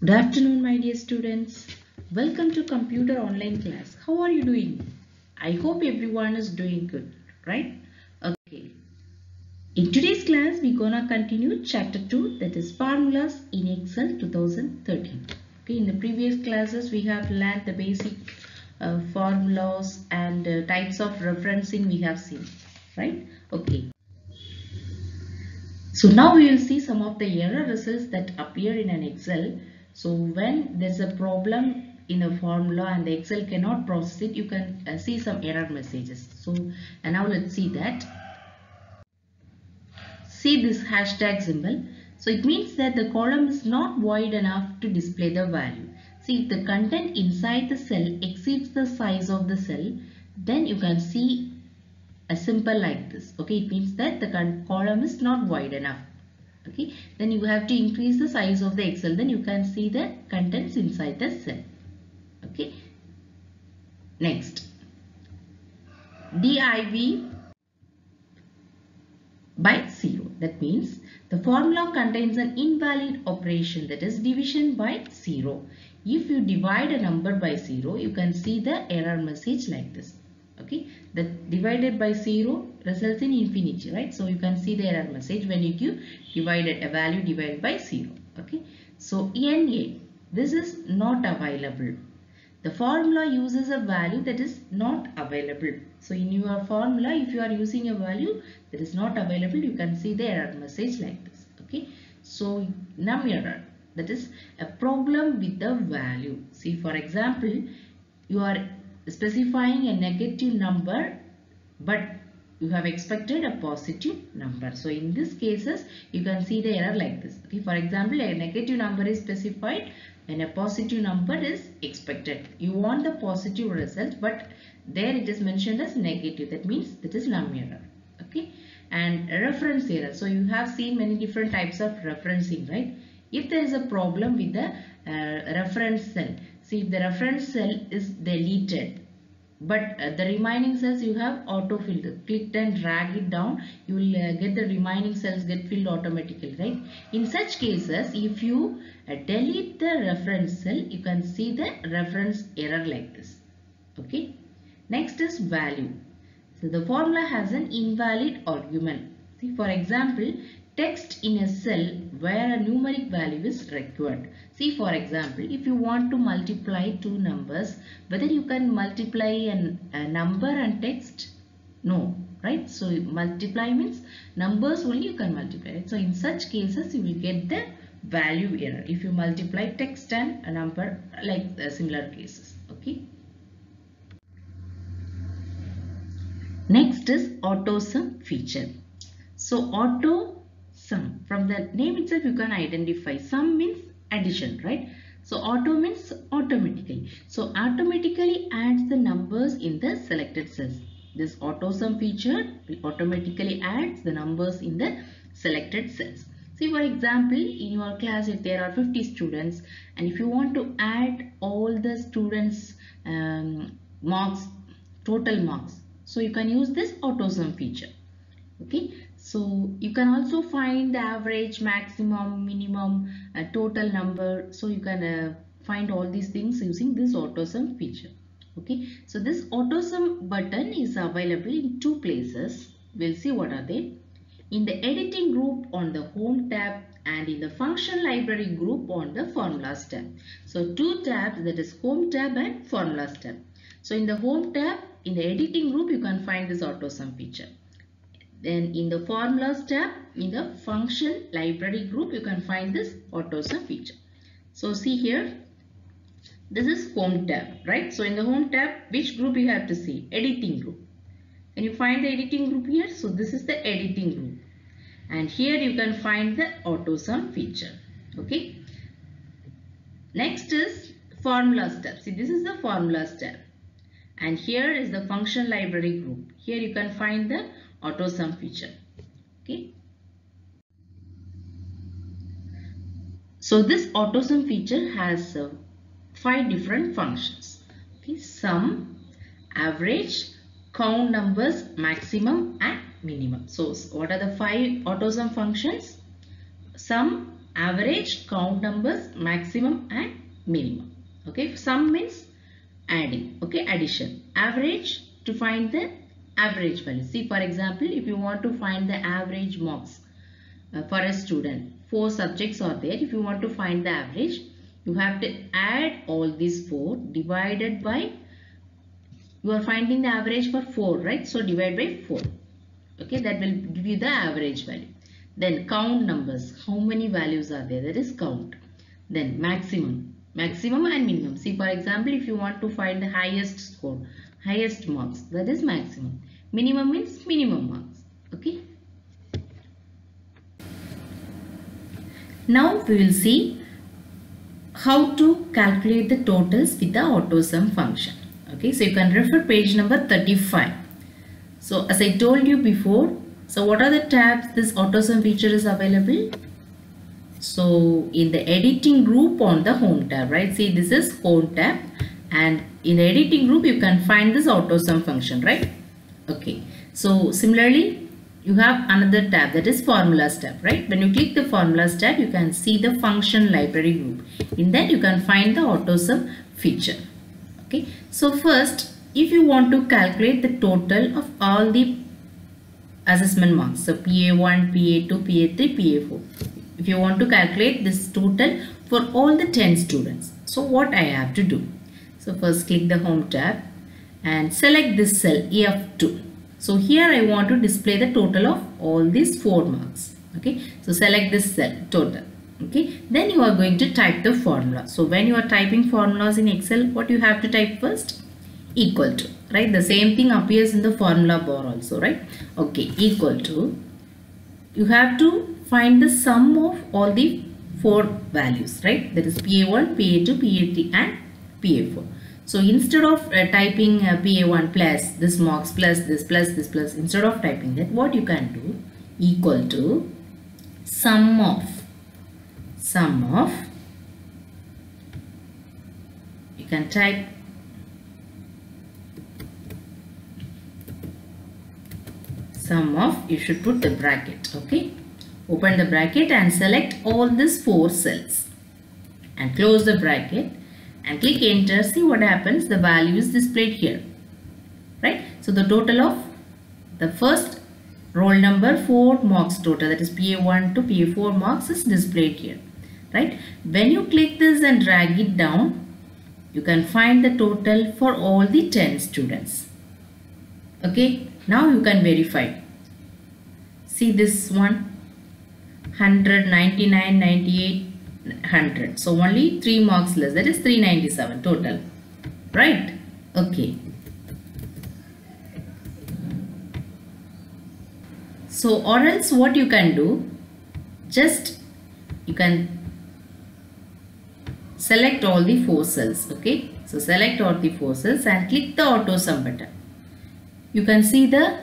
Good afternoon, my dear students. Welcome to computer online class. How are you doing? I hope everyone is doing good, right? Okay. In today's class, we're gonna continue chapter 2, that is formulas in Excel 2013. Okay, in the previous classes, we have learned the basic formulas and types of referencing we have seen, right? Okay. So now we will see some of the error results that appear in an Excel. So when there's a problem in a formula and the Excel cannot process it, you can see some error messages. So and now let's see that. See this hashtag symbol. So it means that the column is not wide enough to display the value. See, if the content inside the cell exceeds the size of the cell, then you can see a symbol like this. Okay, it means that the column is not wide enough. Okay, then you have to increase the size of the Excel, then you can see the contents inside the cell. Okay, next, div by 0, that means the formula contains an invalid operation, that is division by 0. If you divide a number by 0, you can see the error message like this. Okay, the divided by 0 results in infinity, right? So you can see the error message when you give divided a value divided by 0. Okay, so NA, this is not available. The formula uses a value that is not available. So in your formula, if you are using a value that is not available, you can see the error message like this. Okay, so num error, that is a problem with the value. See, for example, you are specifying a negative number, but you have expected a positive number. So in this cases, you can see the error like this. Okay, for example, a negative number is specified and a positive number is expected. You want the positive result, but there it is mentioned as negative. That means that is num error. Okay, and reference error. So you have seen many different types of referencing, right? If there is a problem with the reference cell, see if the reference cell is deleted, but the remaining cells you have auto-filled. Click and drag it down, you will get the remaining cells get filled automatically, right? In such cases, if you delete the reference cell, you can see the reference error like this. Okay, next is value. So the formula has an invalid argument. See, for example, text in a cell where a numeric value is required. See, for example, if you want to multiply two numbers, whether you can multiply a number and text? No, right? So multiply means numbers only you can multiply, right? So in such cases, you will get the value error if you multiply text and a number, like similar cases. Okay. Next is auto sum feature. So auto sum, from the name itself you can identify. Sum means addition, right? So auto means automatically. So automatically adds the numbers in the selected cells. This auto sum feature will automatically adds the numbers in the selected cells. See, for example, in your class if there are 50 students and if you want to add all the students marks, total marks, so you can use this auto sum feature. Okay, so you can also find the average, maximum, minimum, total number. So you can find all these things using this auto sum feature. Okay, so this auto sum button is available in two places. We'll see what are they. In the editing group on the home tab and in the function library group on the formulas tab. So two tabs, that is home tab and formulas tab. So in the home tab, in the editing group, you can find this auto sum feature. Then in the formulas tab, in the function library group, you can find this auto sum feature. So see here, this is home tab, right? So in the home tab, which group you have to see? Editing group. Can you find the editing group here? So this is the editing group. And here you can find the auto sum feature. Okay. Next is formulas tab. See, this is the formulas tab. And here is the function library group. Here you can find the auto sum feature. Okay. So this auto sum feature has 5 different functions. Okay. Sum, average, count numbers, maximum and minimum. So what are the 5 auto sum functions? Sum, average, count numbers, maximum and minimum. Okay, sum means adding. Okay, addition. Average, to find the average value. See, for example, if you want to find the average marks for a student, 4 subjects are there. If you want to find the average, you have to add all these 4 divided by, you are finding the average for 4, right? So divide by 4. Okay, that will give you the average value. Then count numbers, how many values are there, that is count. Then maximum and minimum. See, for example, if you want to find the highest score, highest marks, that is maximum. Minimum means minimum marks. Okay. Now we will see how to calculate the totals with the AutoSum function. Okay, so you can refer page number 35. So as I told you before, so what are the tabs this AutoSum feature is available? So in the editing group on the home tab, right? See, this is home tab, and in the editing group you can find this AutoSum function, right? Okay, so similarly you have another tab, that is formulas tab, right? When you click the formulas tab, you can see the function library group. In that you can find the AutoSum feature. Okay, so first, if you want to calculate the total of all the assessment marks, so PA1, PA2, PA3, PA4, if you want to calculate this total for all the 10 students, so what I have to do? So first click the home tab and select this cell F2. So here I want to display the total of all these 4 marks. Okay, so select this cell total. Okay, then you are going to type the formula. So when you are typing formulas in Excel, what you have to type first? Equal to, right? The same thing appears in the formula bar also, right? Okay, equal to, you have to find the sum of all the 4 values, right? That is PA1, PA2, PA3 and PA4. So instead of typing PA1 plus this marks plus this plus this plus, instead of typing that, what you can do? Equal to sum of, you can type sum of, you should put the bracket. Okay, open the bracket and select all these 4 cells and close the bracket and click enter. See what happens, the value is displayed here, right? So the total of the first roll number 4 marks total, that is PA1 to PA4 marks, is displayed here, right? When you click this and drag it down, you can find the total for all the 10 students. Okay, now you can verify. See this one, 100, 99, 98, 100. So only 3 marks less, that is 397 total, right? Okay. So or else what you can do, just you can select all the 4 cells. Okay, so select all the 4 cells and click the AutoSum button. You can see the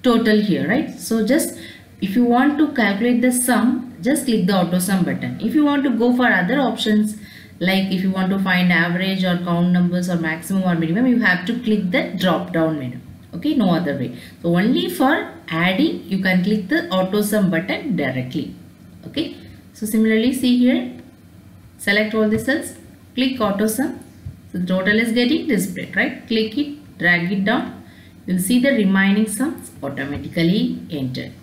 total here, right? So just if you want to calculate the sum, just click the AutoSum button. If you want to go for other options, like if you want to find average or count numbers or maximum or minimum, you have to click the drop down menu. Okay, no other way. So only for adding you can click the AutoSum button directly. Okay, so similarly see here, select all the cells, click AutoSum. So the total is getting displayed, right? Click it, drag it down. You will see the remaining sums automatically entered.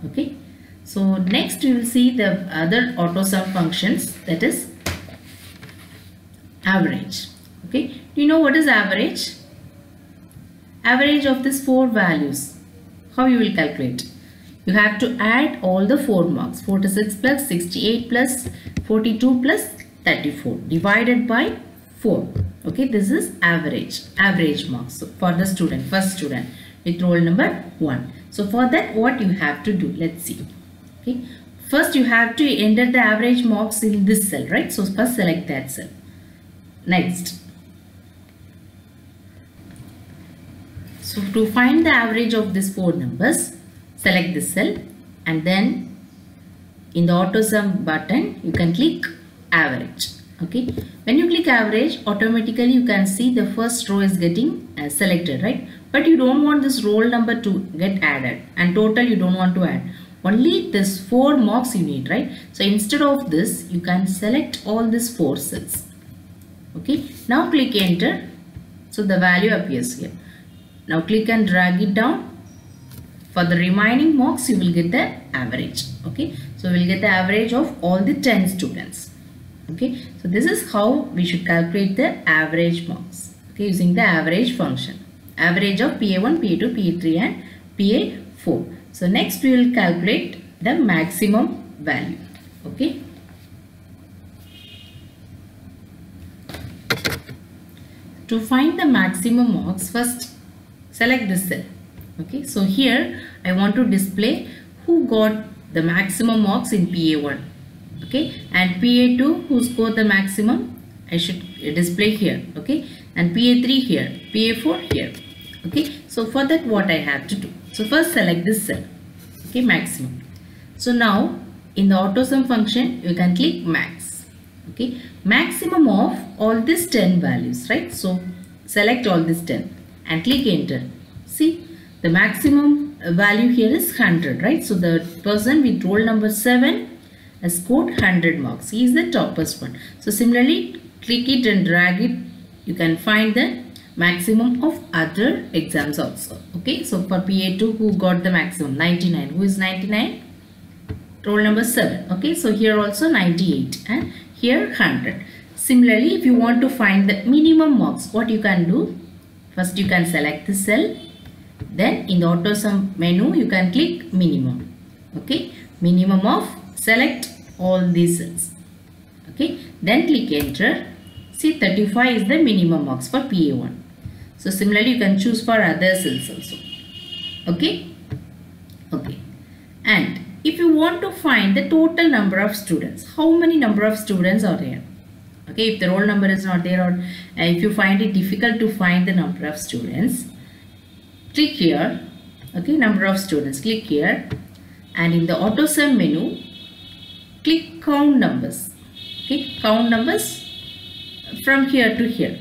Okay, so next we will see the other AutoSum functions, that is average. Okay, do you know what is average? Average of these 4 values, how you will calculate? You have to add all the 4 marks, 46 plus 68 plus 42 plus 34 divided by 4. Okay, this is average marks for the student, first student with roll number 1. So for that, what you have to do, let's see. Okay, first you have to enter the average marks in this cell, right? So first select that cell. Next, so to find the average of these 4 numbers, select this cell and then in the AutoSum button you can click average. Okay, when you click average, automatically you can see the first row is getting selected, right? But you don't want this roll number to get added and total you don't want to add. only this 4 marks you need, right? So instead of this, you can select all these 4 cells. Okay, now click enter. So the value appears here. Now click and drag it down. For the remaining marks, you will get the average. Okay, so we will get the average of all the 10 students. Okay, so this is how we should calculate the average marks. Okay, using the average function. Average of PA1, PA2, PA3 and PA4. So next we will calculate the maximum value. Okay. To find the maximum marks, first select this cell. Okay, so here I want to display who got the maximum marks in PA1. Okay, and PA2 who scored the maximum, I should display here. Okay, and PA3 here, PA4 here. Okay, so for that what I have to do? So first select this cell. Okay, maximum. So now in the AutoSum function you can click max. Okay, maximum of all these 10 values, right? So select all these 10 and click enter. See, the maximum value here is 100, right? So the person with roll number 7 has scored 100 marks. He is the topest one. So similarly, click it and drag it. You can find the maximum of other exams also. Okay, so for PA2 who got the maximum 99. Who is 99? Roll number 7. Okay, so here also 98 and here 100. Similarly, if you want to find the minimum marks, what you can do? First you can select the cell. Then in the AutoSum menu you can click minimum. Okay, minimum of, select all these cells. Okay, then click enter. See, 35 is the minimum marks for PA1. So similarly you can choose for other cells also. Okay. Okay, and if you want to find the total number of students, how many number of students are there? Okay, if the roll number is not there, or if you find it difficult to find the number of students, click here. Okay, number of students, click here, and in the AutoSum menu click count numbers. Okay, count numbers from here to here.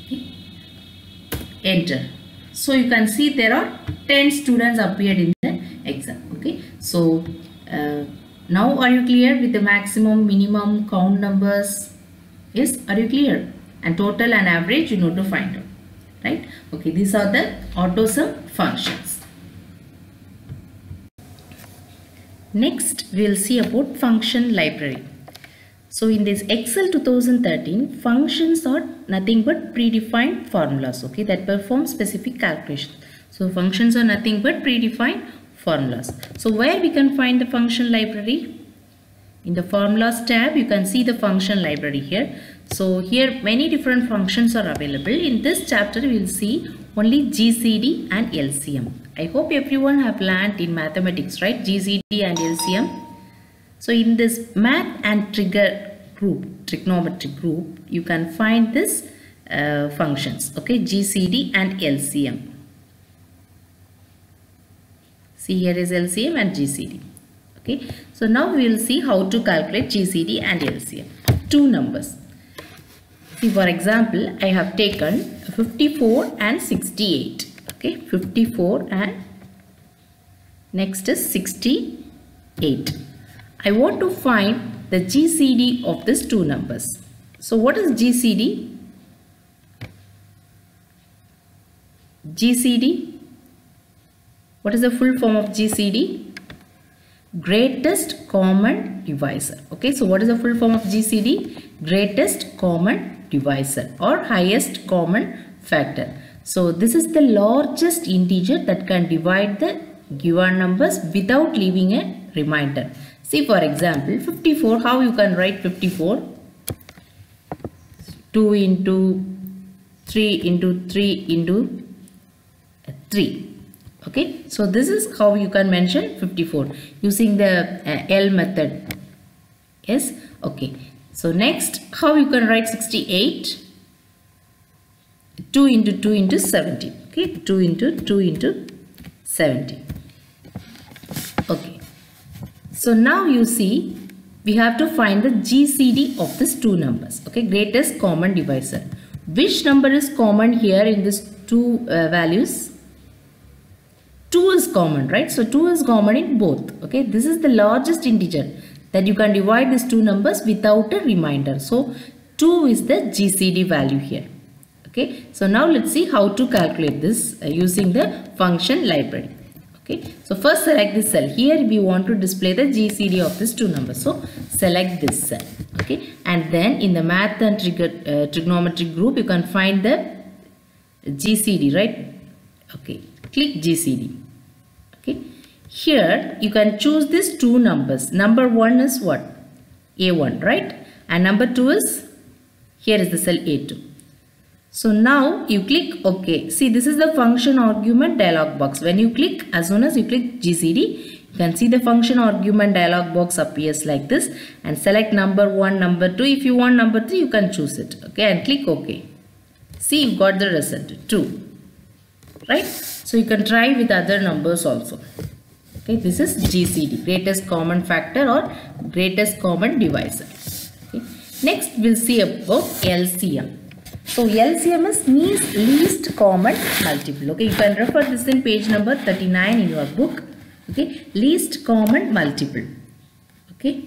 Okay, enter. So you can see there are 10 students appeared in the exam. Okay, so now are you clear with the maximum, minimum, count numbers? Yes, are you clear? And total and average you know to find out, right? Okay, these are the AutoSum functions. Next we will see about function library. So in this Excel 2013, functions are nothing but predefined formulas, okay, that perform specific calculations. So functions are nothing but predefined formulas. So where we can find the function library? In the formulas tab you can see the function library here. So here many different functions are available. In this chapter we will see only GCD and LCM. I hope everyone have learned in mathematics, right? GCD and LCM. So in this math and trigger group, trigonometry group, you can find this functions, okay, GCD and LCM. See, here is LCM and GCD. Okay, so now we will see how to calculate GCD and LCM. Two numbers. See, for example, I have taken 54 and 68. Okay, 54 and next is 68. I want to find the GCD of these two numbers. So what is GCD? GCD. What is the full form of GCD? Greatest common divisor. Okay, so what is the full form of GCD? Greatest common divisor or highest common factor. So this is the largest integer that can divide the given numbers without leaving a remainder. See, for example, 54, how you can write 54? 2 into 3 into 3 into 3. Okay, so this is how you can mention 54 using the L method. Yes, okay. So next, how you can write 68? 2 into 2 into 70. Okay, 2 into 2 into 70. Okay. So now you see we have to find the GCD of these two numbers. Okay, greatest common divisor. Which number is common here in these two values? 2 is common, right? So 2 is common in both. Okay, this is the largest integer that you can divide these two numbers without a remainder. So 2 is the GCD value here. Okay, so now let's see how to calculate this using the function library. Okay, so first select this cell. Here we want to display the GCD of these two numbers. So select this cell. Okay, and then in the math and trigonometry group you can find the GCD, right? Okay, click GCD. Okay, here you can choose these two numbers. Number 1 is what? A1, right? And number 2 is, here is the cell A2. So now you click OK. See, this is the function argument dialog box. When you click, as soon as you click GCD, you can see the function argument dialog box appears like this, and select number 1, number 2. If you want number 3, you can choose it. Okay, and click OK. See, you got the result 2. Right? So you can try with other numbers also. Okay, this is GCD, greatest common factor or greatest common divisor. Okay. Next, we'll see about LCM. So LCM means least common multiple. Okay, you can refer this in page number 39 in your book. Okay, least common multiple. Okay.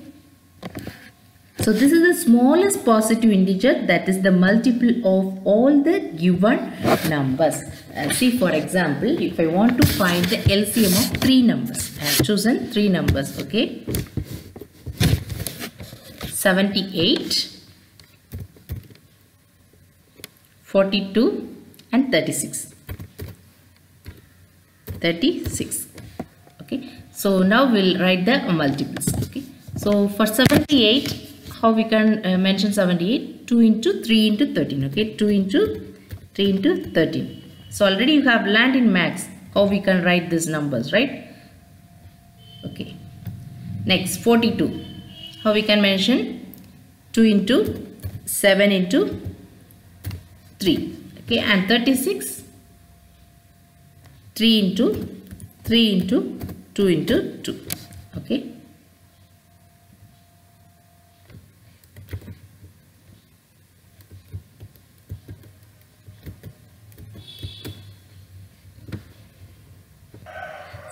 So this is the smallest positive integer that is the multiple of all the given numbers. See, for example, if I want to find the LCM of 3 numbers, I have chosen 3 numbers. Okay, 78, 42 and 36. 36. Okay, so now we'll write the multiples. Okay, so for 78, how we can mention 78? 2 into 3 into 13. Okay, 2 into 3 into 13. So already you have learned in maths how we can write these numbers, right? Okay. Next, 42. How we can mention? 2 into 7 into 3. Okay, and 36. 3 into 3 into 2 into 2. Okay.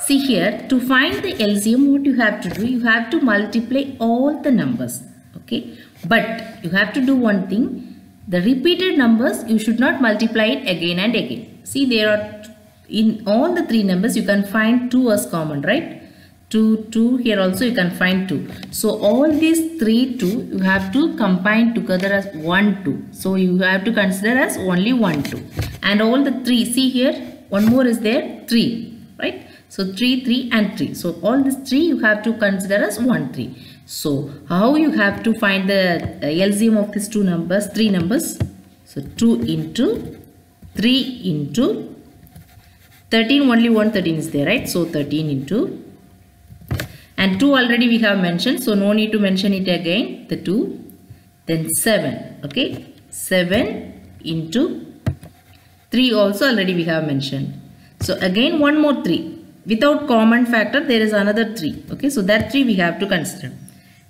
See here, to find the LCM, what you have to do, you have to multiply all the numbers. Okay, but you have to do one thing. The repeated numbers, you should not multiply it again and again. See, there are, in all the 3 numbers, you can find 2 as common, right? 2, 2, here also you can find 2. So all these 3, 2, you have to combine together as 1, 2. So you have to consider as only 1, 2. And all the 3, see here, one more is there, 3, right? So 3, 3 and 3. So all these 3 you have to consider as 1, 3. So how you have to find the LCM of these 2 numbers, 3 numbers? So 2 into 3 into 13, only 1 13 is there, right? So 13 into, and 2 already we have mentioned, so no need to mention it again, the 2. Then 7, okay? 7 into 3 also already we have mentioned. So again one more 3. Without common factor there is another 3. Okay, so that 3 we have to consider.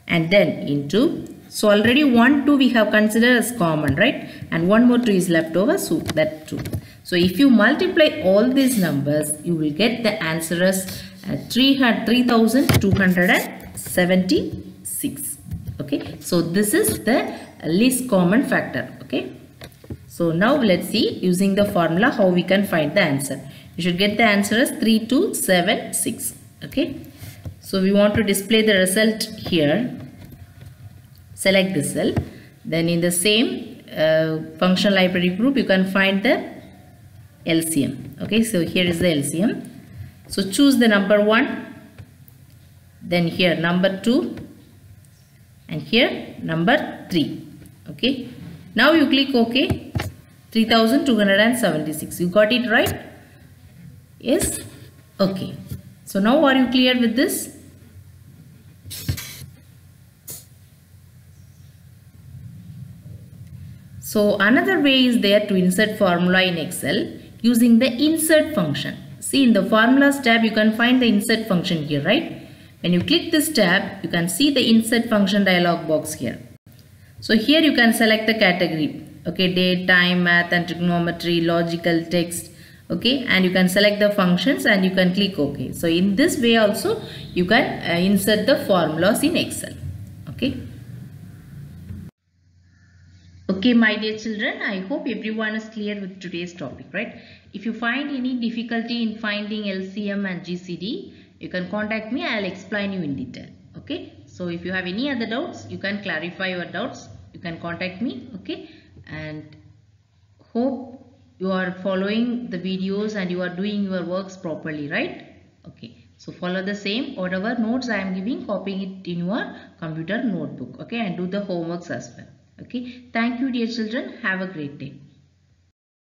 And then into, so already 1, 2 we have considered as common, right? And one more 2 is left over, so that 2. So if you multiply all these numbers, you will get the answer as 3276. Okay, so this is the least common factor. Okay, so now let's see using the formula how we can find the answer. You should get the answer as 3276. Okay, so we want to display the result here. Select this cell. Then in the same function library group, you can find the LCM. Okay, so here is the LCM. So choose the number 1. Then here number 2. And here number 3. Okay. Now you click OK. 3276. You got it right? Yes? Okay. So now are you clear with this? So another way is there to insert formula in Excel using the insert function. See, in the formulas tab you can find the insert function here, right? When you click this tab, you can see the insert function dialog box here. So here you can select the category. Okay, date, time, math and trigonometry, logical, text. Okay, and you can select the functions and you can click OK. So in this way also you can insert the formulas in Excel. Okay. Okay, my dear children, I hope everyone is clear with today's topic, right? If you find any difficulty in finding LCM and GCD, you can contact me. I'll explain you in detail. Okay. So if you have any other doubts, you can clarify your doubts. You can contact me. Okay. And hope you are following the videos and you are doing your works properly, right? Okay. So follow the same. Whatever notes I am giving, copying it in your computer notebook. Okay. And do the homeworks as well. Okay. Thank you, dear children. Have a great day.